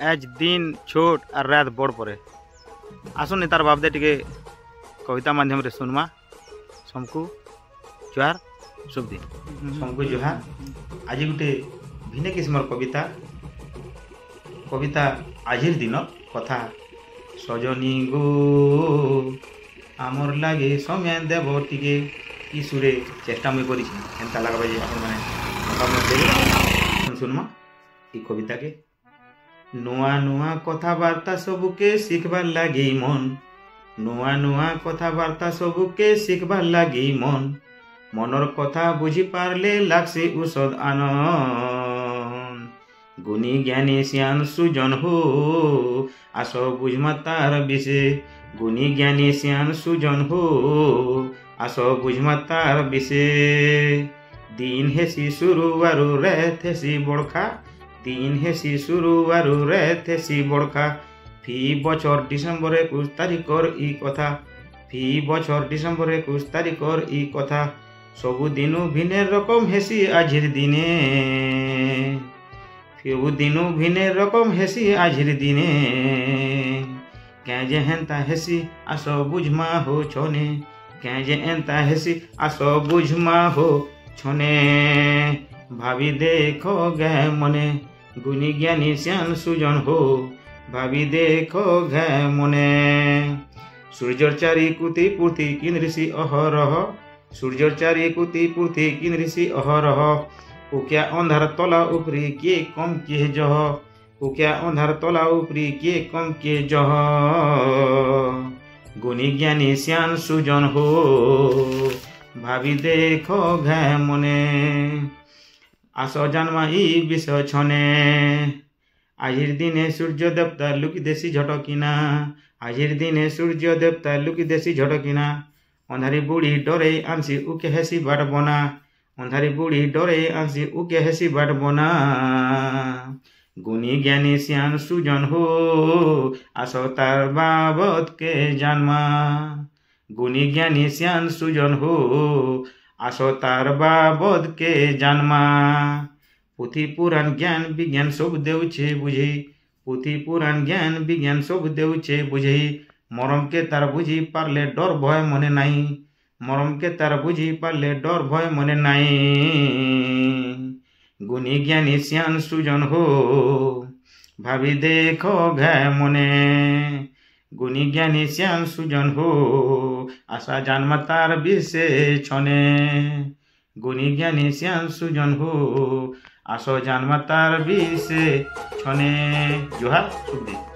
आज दिन छोट और रात बड़ पड़े आसन तार बाबदे टिके कविता माध्यम रे सुनमा समकु जुहार शुभ दिन समकु जुहार। आज गोटे भिन्न किस्मर कविता कविता आजिर दिन कथा सजनी गो आमर लागे समय देव टिके ई सुरे चेष्टा मुई करी केनता लागबा जे आपन माने मतामत देबे सुनमा ई कविता के नुआ नुआ कथाबार्ता सबुके शिखबार लागे मन नुआ नुआ कथाबार्ता सबुके शिखबार लागे मन मनर कथा बुझी पारले लागसे औषध आनंद गुणी ज्ञानी श्यान सुजन हो आस बुझमा तार विषे गुणी ज्ञानी श्यान सुजन हो आस बुझमा तार विषे दिन हेसी शुरू वारु रात हेसी बड़खा दिन हेसी शुरू वारु रात हेसी बड़खा फी बछर डिसेम्बर 21 तारिखर ई कथा फी बछर डिसेम्बर 21 तारिखर ई कथा सबु दिनु भिन्न रकम हेसी आजिर दिने सबु दिनु भिन्न रकम हेसी आजिर दिने क्या जे हेंता हेसी आस बुझमा हो छने क्या जे एंता हेसी आस बुझमा हो छने भाभी देखो गे मने गुणी ज्ञानी श्यान सुजन हो भाभी देखो गे मने सूर्यर चारि कुति पूर्ति किन ऋषि अहरह सूर्यर चारि कुति पूर्ति किन ऋषि अहरह उक्या अंधार तला उपरी के कम के जह उक्या अंधार तला उपरी के कम के जह गुणी ज्ञानी श्यान सुजन हो भाभी देखो घे मने आस जन्मा ई विषय छने आजिर दिने सूर्य देवता लुकी देसी झटकिना आजिर दिने सूर्य देवता लुकी देसी झटकिना अंधारी बुढ़ी डरे आंसी उके हेसी बाट बना अंधारी बुढ़ी डरे आंसी उके हेसी बाट बना गुणी ज्ञानी श्यान सुजन हो आस तार बाबत के जन्मा गुणी ज्ञानी श्यान सुजन हो आसो तार बाबद के जन्मा पुथी पुराण ज्ञान विज्ञान सब देउछे बुझे पुथी पुराण ज्ञान विज्ञान सब देउछे बुझे मरम के तार बुझी पारले डर भय मने नाई मरम के तार बुझी पारले डर भय मने नाई गुणी ज्ञानी श्यान सुजन हो भाभी देखो घे मने गुणी ज्ञानी श्यान सुजन हो आशा जन्म तार विषे छने गुणी ज्ञानी श्यान सुजन हो आशा जन्म तार विषे छने जुहार शुभ दिन।